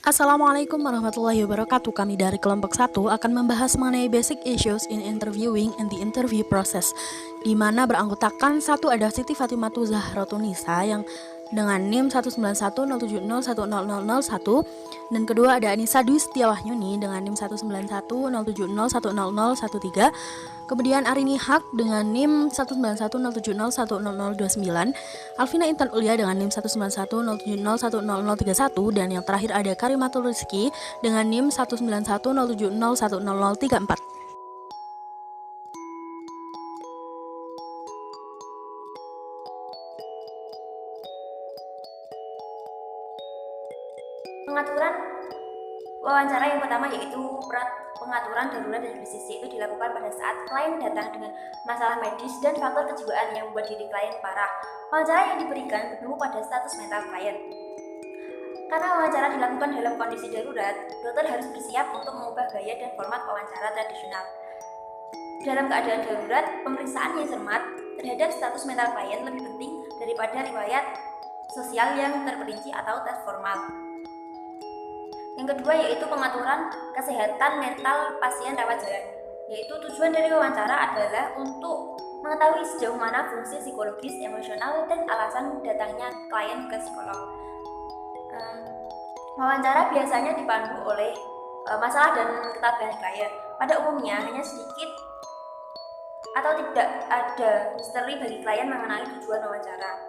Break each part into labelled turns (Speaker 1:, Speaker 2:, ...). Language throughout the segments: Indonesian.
Speaker 1: Assalamualaikum warahmatullahi wabarakatuh. Kami dari kelompok 1 akan membahas mengenai basic issues in interviewing and the interview process, di mana beranggotakan satu ada Siti Fatimatu Zahrotunisa yang dengan NIM 19107010001 dan kedua ada Anissa Dwi Setiawahyuni dengan NIM 19107010013. Kemudian Arini Haq dengan NIM 19107010029, Alvina Intan Ulia dengan NIM 19107010031, dan yang terakhir ada Karimatul Rizki dengan NIM 19107010034.
Speaker 2: Pengaturan wawancara yang pertama yaitu pengaturan darurat dan krisis, itu dilakukan pada saat klien datang dengan masalah medis dan faktor kejiwaan yang membuat diri klien parah. Wawancara yang diberikan bertumbuh pada status mental klien. Karena wawancara dilakukan dalam kondisi darurat, dokter harus bersiap untuk mengubah gaya dan format wawancara tradisional. Dalam keadaan darurat, pemeriksaan yang cermat terhadap status mental klien lebih penting daripada riwayat sosial yang terperinci atau tes formal. Yang kedua yaitu pengaturan kesehatan mental pasien rawat jalan, yaitu tujuan dari wawancara adalah untuk mengetahui sejauh mana fungsi psikologis, emosional, dan alasan datangnya klien ke psikolog. Wawancara biasanya dipandu oleh masalah dan ketabahan klien. Pada umumnya hanya sedikit atau tidak ada misteri bagi klien mengenai tujuan wawancara.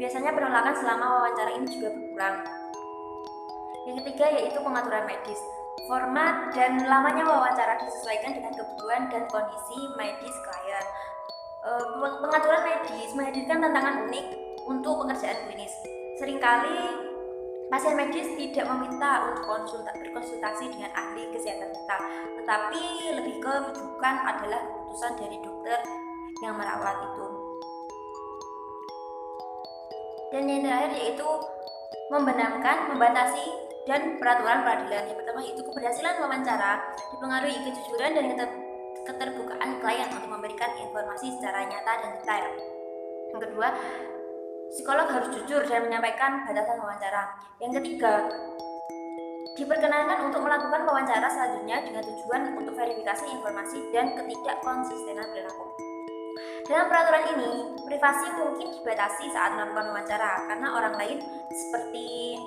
Speaker 2: Biasanya penolakan selama wawancara ini juga berkurang. Yang ketiga yaitu pengaturan medis. Format dan lamanya wawancara disesuaikan dengan kebutuhan dan kondisi medis klien. Pengaturan medis menghadirkan tantangan unik untuk pekerjaan klinis. Seringkali pasien medis tidak meminta untuk berkonsultasi dengan ahli kesehatan mental, tetapi lebih ke rujukan adalah keputusan dari dokter yang merawat itu. Dan yang terakhir yaitu membatasi dan peraturan peradilan. Yang pertama yaitu keberhasilan wawancara dipengaruhi kejujuran dan keterbukaan klien untuk memberikan informasi secara nyata dan detail. Yang kedua, psikolog harus jujur dan menyampaikan batasan wawancara. Yang ketiga, diperkenankan untuk melakukan wawancara selanjutnya dengan tujuan untuk verifikasi informasi dan ketidakkonsistenan perilaku. Dalam peraturan ini, privasi mungkin dibatasi saat melakukan wawancara karena orang lain seperti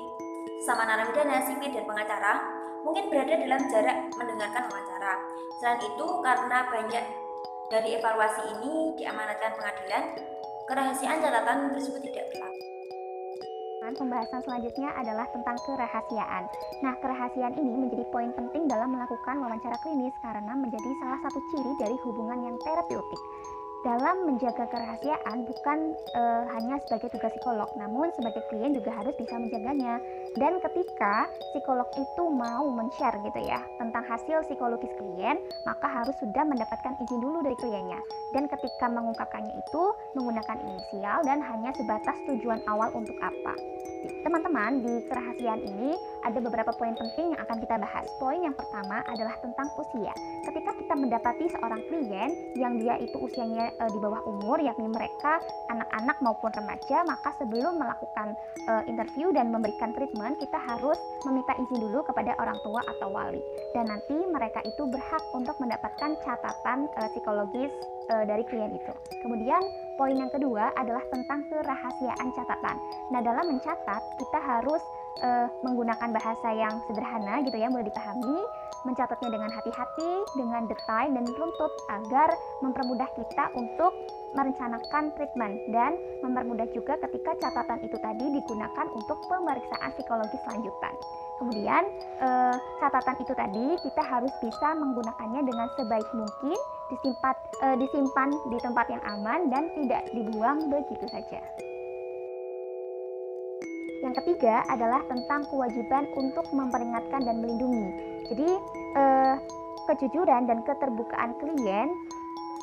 Speaker 2: sama narapidana, sipir, dan pengacara mungkin berada dalam jarak mendengarkan wawancara. Selain itu, karena banyak dari evaluasi ini diamanatkan pengadilan, kerahasiaan catatan tersebut tidak berlaku.
Speaker 3: Pembahasan selanjutnya adalah tentang kerahasiaan. Nah, kerahasiaan ini menjadi poin penting dalam melakukan wawancara klinis karena menjadi salah satu ciri dari hubungan yang terapeutik. Dalam menjaga kerahasiaan bukan hanya sebagai tugas psikolog, namun sebagai klien juga harus bisa menjaganya. Dan ketika psikolog itu mau men-share gitu ya tentang hasil psikologis klien, maka harus sudah mendapatkan izin dulu dari kliennya. Dan ketika mengungkapkannya itu menggunakan inisial dan hanya sebatas tujuan awal untuk apa. Teman-teman, di kerahasiaan ini ada beberapa poin penting yang akan kita bahas. Poin yang pertama adalah tentang usia. Ketika kita mendapati seorang klien yang dia itu usianya di bawah umur, yakni mereka anak-anak maupun remaja, maka sebelum melakukan interview dan memberikan treatment, kita harus meminta izin dulu kepada orang tua atau wali. Dan nanti mereka itu berhak untuk mendapatkan catatan psikologis dari klien itu. Kemudian poin yang kedua adalah tentang kerahasiaan catatan. Nah, dalam mencatat kita harus menggunakan bahasa yang sederhana gitu ya, mudah dipahami, mencatatnya dengan hati-hati, dengan detail dan runtut agar mempermudah kita untuk merencanakan treatment dan mempermudah juga ketika catatan itu tadi digunakan untuk pemeriksaan psikologis lanjutan. Kemudian catatan itu tadi kita harus bisa menggunakannya dengan sebaik mungkin, disimpan di tempat yang aman dan tidak dibuang begitu saja. Yang ketiga adalah tentang kewajiban untuk memperingatkan dan melindungi. Jadi kejujuran dan keterbukaan klien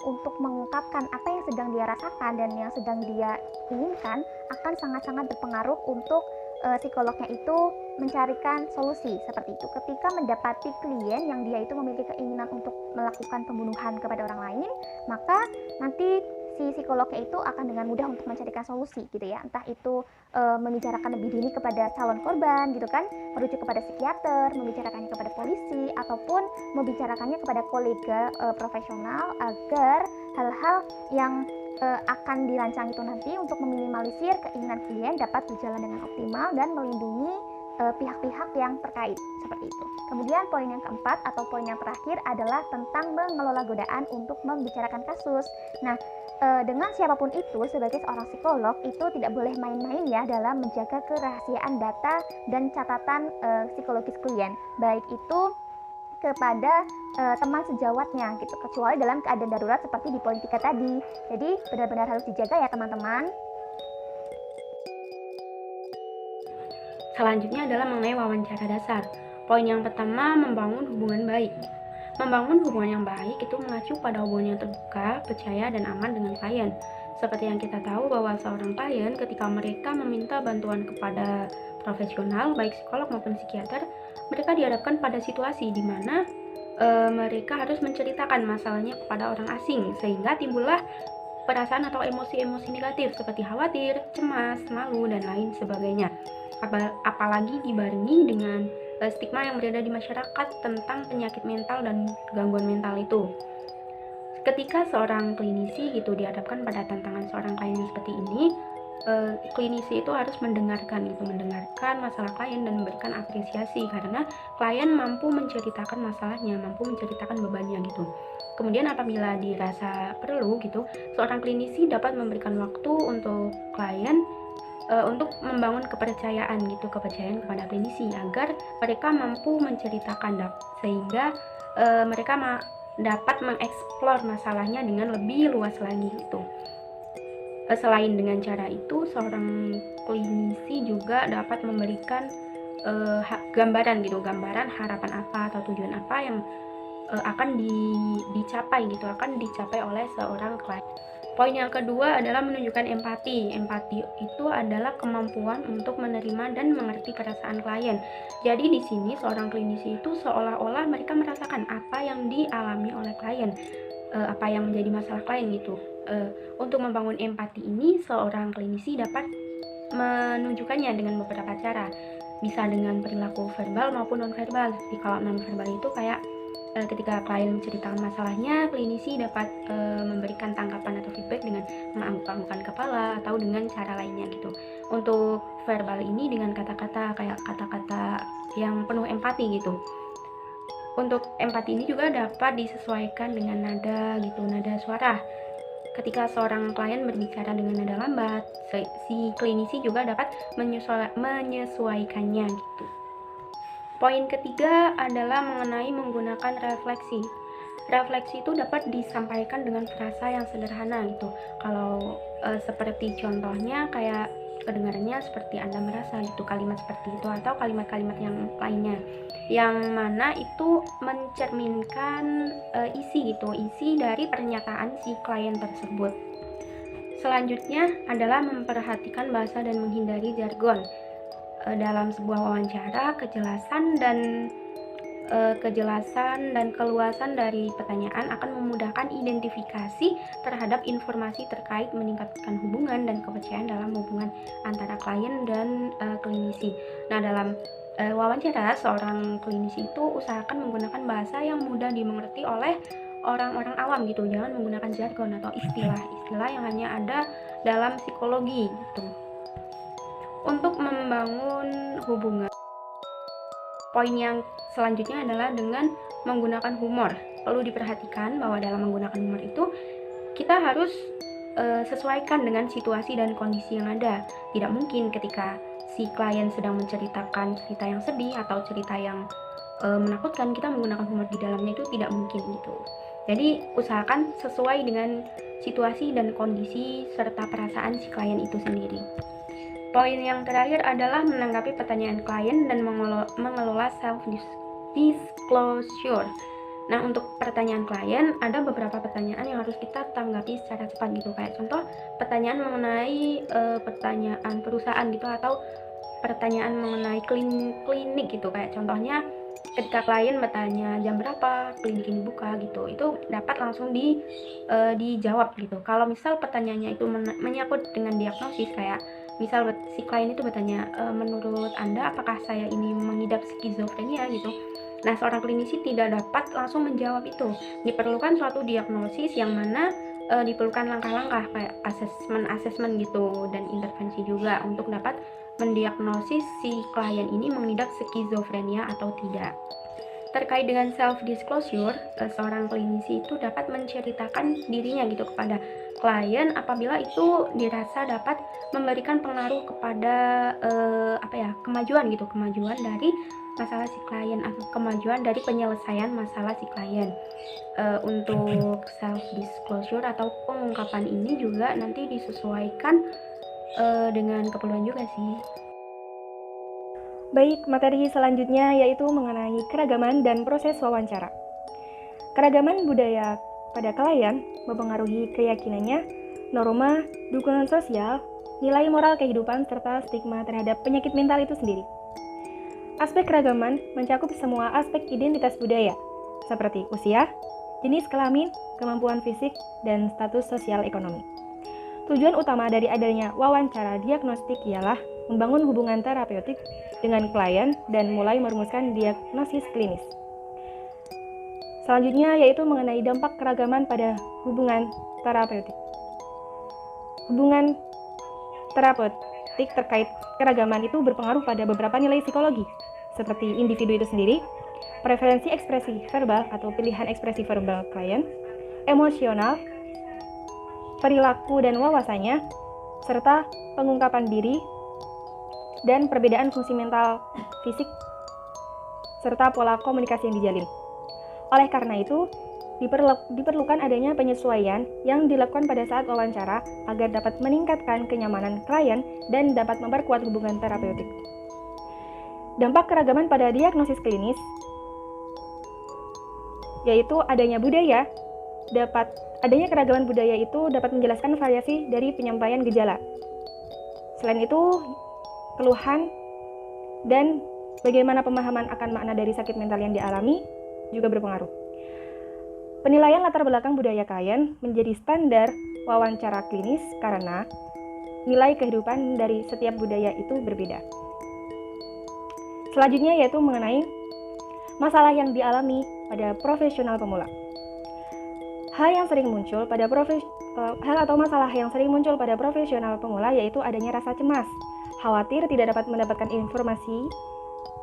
Speaker 3: untuk mengungkapkan apa yang sedang dia rasakan dan yang sedang dia inginkan akan sangat-sangat berpengaruh untuk psikolognya itu mencarikan solusi seperti itu. Ketika mendapati klien yang dia itu memiliki keinginan untuk melakukan pembunuhan kepada orang lain, maka nanti si psikolognya itu akan dengan mudah untuk mencarikan solusi gitu ya, entah itu membicarakan lebih dini kepada calon korban gitu kan, merujuk kepada psikiater, membicarakannya kepada polisi, ataupun membicarakannya kepada kolega profesional agar hal-hal yang akan dirancang itu nanti untuk meminimalisir keinginan klien dapat berjalan dengan optimal dan melindungi pihak-pihak yang terkait seperti itu. Kemudian poin yang keempat atau poin yang terakhir adalah tentang mengelola godaan untuk membicarakan kasus. Nah, dengan siapapun itu sebagai seorang psikolog itu tidak boleh main-main ya dalam menjaga kerahasiaan data dan catatan psikologis klien, baik itu kepada teman sejawatnya gitu, kecuali dalam keadaan darurat seperti di poin 3 tadi. Jadi benar-benar harus dijaga ya teman-teman.
Speaker 4: Selanjutnya adalah mengenai wawancara dasar. Poin yang pertama, membangun hubungan baik. Membangun hubungan yang baik itu mengacu pada hubungan yang terbuka, percaya, dan aman dengan klien. Seperti yang kita tahu bahwa seorang klien ketika mereka meminta bantuan kepada profesional, baik psikolog maupun psikiater, mereka dihadapkan pada situasi di mana mereka harus menceritakan masalahnya kepada orang asing, sehingga timbullah perasaan atau emosi-emosi negatif seperti khawatir, cemas, malu, dan lain sebagainya. Apalagi dibarengi dengan stigma yang berada di masyarakat tentang penyakit mental dan gangguan mental itu. Ketika seorang klinisi gitu dihadapkan pada tantangan seorang klien yang seperti ini, klinisi itu harus mendengarkan masalah klien dan memberikan apresiasi karena klien mampu menceritakan masalahnya, mampu menceritakan bebannya gitu. Kemudian apabila dirasa perlu gitu, seorang klinisi dapat memberikan waktu untuk klien untuk membangun kepercayaan kepercayaan kepada klinisi agar mereka mampu menceritakan sehingga mereka dapat mengeksplor masalahnya dengan lebih luas lagi gitu. Selain dengan cara itu, seorang klinisi juga dapat memberikan gambaran harapan apa atau tujuan apa yang akan dicapai oleh seorang klien. Poin yang kedua adalah menunjukkan empati. Empati itu adalah kemampuan untuk menerima dan mengerti perasaan klien. Jadi di sini seorang klinisi itu seolah-olah mereka merasakan apa yang dialami oleh klien, apa yang menjadi masalah klien gitu. Untuk membangun empati ini, seorang klinisi dapat menunjukkannya dengan beberapa cara. Bisa dengan perilaku verbal maupun non-verbal. Jadi kalau non-verbal itu kayak ketika klien menceritakan masalahnya, klinisi dapat memberikan tanggapan atau feedback dengan mengangguk-anggukkan kepala atau dengan cara lainnya gitu. Untuk verbal ini dengan kata-kata kayak kata-kata yang penuh empati gitu. Untuk empati ini juga dapat disesuaikan dengan nada suara. Ketika seorang klien berbicara dengan nada lambat, si klinisi juga dapat menyesuaikannya gitu. Poin ketiga adalah mengenai menggunakan refleksi. Refleksi itu dapat disampaikan dengan frasa yang sederhana gitu. Kalau seperti contohnya kayak kedengarannya seperti Anda merasa gitu, kalimat seperti itu atau kalimat-kalimat yang lainnya. Yang mana itu mencerminkan isi dari pernyataan si klien tersebut. Selanjutnya adalah memperhatikan bahasa dan menghindari jargon. Dalam sebuah wawancara, kejelasan dan keluasan dari pertanyaan akan memudahkan identifikasi terhadap informasi terkait meningkatkan hubungan dan kepercayaan dalam hubungan antara klien dan klinisi. Nah, dalam wawancara, seorang klinisi itu usahakan menggunakan bahasa yang mudah dimengerti oleh orang-orang awam gitu. Jangan menggunakan jargon atau istilah-istilah yang hanya ada dalam psikologi gitu. Untuk membangun hubungan, poin yang selanjutnya adalah dengan menggunakan humor. Perlu diperhatikan bahwa dalam menggunakan humor itu kita harus sesuaikan dengan situasi dan kondisi yang ada. Tidak mungkin ketika si klien sedang menceritakan cerita yang sedih atau cerita yang menakutkan, kita menggunakan humor di dalamnya, itu tidak mungkin gitu. Jadi usahakan sesuai dengan situasi dan kondisi serta perasaan si klien itu sendiri. Poin yang terakhir adalah menanggapi pertanyaan klien dan mengelola self-disclosure. Nah, untuk pertanyaan klien, ada beberapa pertanyaan yang harus kita tanggapi secara cepat gitu. Kayak contoh, pertanyaan mengenai pertanyaan perusahaan gitu, atau pertanyaan mengenai klinik gitu, kayak contohnya ketika klien bertanya jam berapa klinik ini buka gitu, itu dapat langsung dijawab gitu. Kalau misal pertanyaannya itu menyangkut dengan diagnosis, kayak misal si klien itu bertanya, menurut Anda apakah saya ini mengidap skizofrenia gitu. Nah, seorang klinisi tidak dapat langsung menjawab itu. Diperlukan suatu diagnosis yang mana diperlukan langkah-langkah kayak asesmen gitu dan intervensi juga untuk dapat mendiagnosis si klien ini mengidap skizofrenia atau tidak. Terkait dengan self disclosure, seorang klinisi itu dapat menceritakan dirinya gitu kepada klien apabila itu dirasa dapat memberikan pengaruh kepada kemajuan dari masalah si klien atau kemajuan dari penyelesaian masalah si klien. Untuk self disclosure atau pengungkapan ini juga nanti disesuaikan dengan keperluan juga sih.
Speaker 5: Baik, materi selanjutnya yaitu mengenai keragaman dan proses wawancara. Keragaman budaya pada klien mempengaruhi keyakinannya, norma, dukungan sosial, nilai moral kehidupan, serta stigma terhadap penyakit mental itu sendiri. Aspek keragaman mencakup semua aspek identitas budaya, seperti usia, jenis kelamin, kemampuan fisik, dan status sosial ekonomi. Tujuan utama dari adanya wawancara diagnostik ialah membangun hubungan terapeutik dengan klien dan mulai merumuskan diagnosis klinis. Selanjutnya yaitu mengenai dampak keragaman pada hubungan terapeutik. Hubungan terapeutik terkait keragaman itu berpengaruh pada beberapa nilai psikologi, seperti individu itu sendiri, preferensi ekspresi verbal atau pilihan ekspresi verbal klien, emosional, perilaku dan wawasannya, serta pengungkapan diri, dan perbedaan fungsi mental fisik, serta pola komunikasi yang dijalin. Oleh karena itu, diperlukan adanya penyesuaian yang dilakukan pada saat wawancara agar dapat meningkatkan kenyamanan klien dan dapat memperkuat hubungan terapeutik. Dampak keragaman pada diagnosis klinis, yaitu adanya budaya, adanya keragaman budaya itu dapat menjelaskan variasi dari penyampaian gejala. Selain itu, keluhan dan bagaimana pemahaman akan makna dari sakit mental yang dialami juga berpengaruh. Penilaian latar belakang budaya klien menjadi standar wawancara klinis karena nilai kehidupan dari setiap budaya itu berbeda. Selanjutnya yaitu mengenai masalah yang dialami pada profesional pemula. Masalah yang sering muncul pada profesional pemula yaitu adanya rasa cemas, khawatir tidak dapat mendapatkan informasi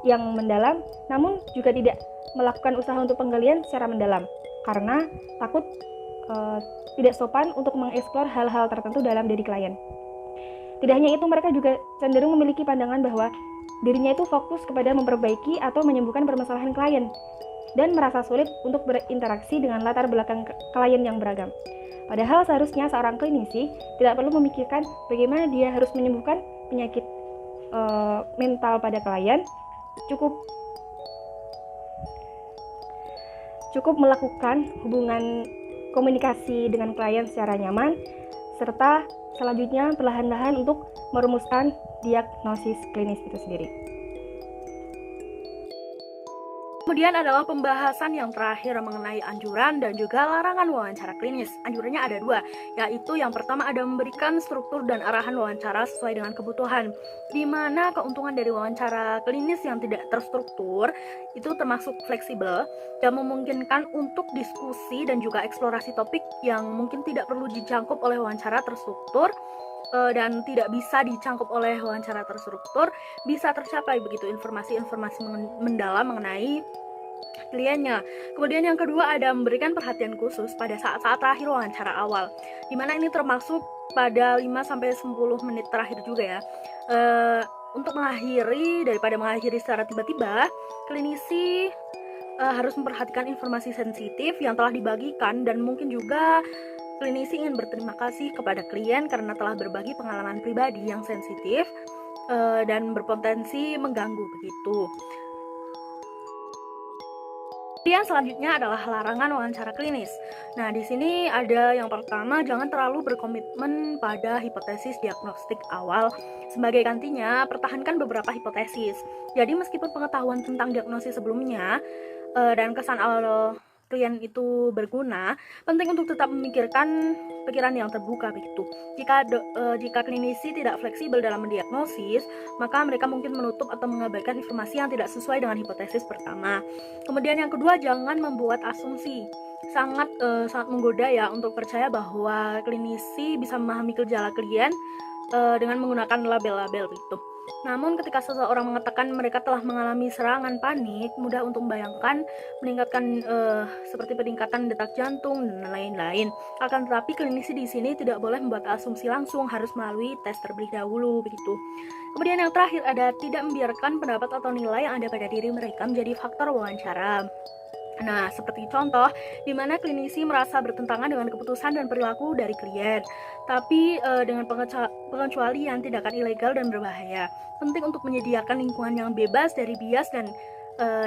Speaker 5: yang mendalam, namun juga tidak melakukan usaha untuk penggalian secara mendalam karena takut tidak sopan untuk mengeksplor hal-hal tertentu dalam diri klien. Tidak hanya itu, mereka juga cenderung memiliki pandangan bahwa dirinya itu fokus kepada memperbaiki atau menyembuhkan permasalahan klien dan merasa sulit untuk berinteraksi dengan latar belakang klien yang beragam. Padahal seharusnya seorang klinisi tidak perlu memikirkan bagaimana dia harus menyembuhkan penyakit mental pada klien, cukup melakukan hubungan komunikasi dengan klien secara nyaman, serta selanjutnya perlahan-lahan untuk merumuskan diagnosis klinis itu sendiri.
Speaker 1: Kemudian adalah pembahasan yang terakhir mengenai anjuran dan juga larangan wawancara klinis. Anjurannya ada dua, yaitu yang pertama ada memberikan struktur dan arahan wawancara sesuai dengan kebutuhan, di mana keuntungan dari wawancara klinis yang tidak terstruktur itu termasuk fleksibel dan memungkinkan untuk diskusi dan juga eksplorasi topik yang mungkin tidak perlu dijangkau oleh wawancara terstruktur dan tidak bisa dicangkup oleh wawancara terstruktur, bisa tercapai begitu informasi-informasi mendalam mengenai kliennya. Kemudian yang kedua ada memberikan perhatian khusus pada saat-saat terakhir wawancara awal, dimana ini termasuk pada 5-10 menit terakhir juga ya. Untuk daripada mengakhiri secara tiba-tiba, klinisi harus memperhatikan informasi sensitif yang telah dibagikan, dan mungkin juga klinisi ingin berterima kasih kepada klien karena telah berbagi pengalaman pribadi yang sensitif dan berpotensi mengganggu begitu. Kemudian selanjutnya adalah larangan wawancara klinis. Nah, di sini ada yang pertama, jangan terlalu berkomitmen pada hipotesis diagnostik awal. Sebagai gantinya, pertahankan beberapa hipotesis. Jadi meskipun pengetahuan tentang diagnosis sebelumnya dan kesan awal klien itu berguna, penting untuk tetap memikirkan pikiran yang terbuka begitu. Jika klinisi tidak fleksibel dalam mendiagnosis, maka mereka mungkin menutup atau mengabaikan informasi yang tidak sesuai dengan hipotesis pertama. Kemudian yang kedua, jangan membuat asumsi. Sangat menggoda ya untuk percaya bahwa klinisi bisa memahami gejala klien dengan menggunakan label-label begitu. Namun ketika seseorang mengatakan mereka telah mengalami serangan panik, mudah untuk membayangkan meningkatkan seperti peningkatan detak jantung dan lain-lain. Akan tetapi klinisi di sini tidak boleh membuat asumsi langsung, harus melalui tes terlebih dahulu begitu. Kemudian yang terakhir ada tidak membiarkan pendapat atau nilai yang ada pada diri mereka menjadi faktor wawancara. Nah, seperti contoh, di mana klinisi merasa bertentangan dengan keputusan dan perilaku dari klien, tapi dengan pengecualian tindakan ilegal dan berbahaya. Penting untuk menyediakan lingkungan yang bebas dari bias dan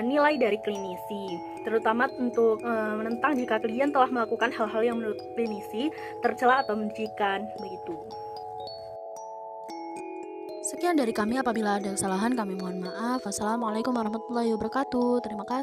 Speaker 1: nilai dari klinisi, terutama untuk menentang jika klien telah melakukan hal-hal yang menurut klinisi tercela atau menjijikan, begitu.
Speaker 6: Sekian dari kami, apabila ada kesalahan kami mohon maaf. Wassalamualaikum warahmatullahi wabarakatuh. Terima kasih.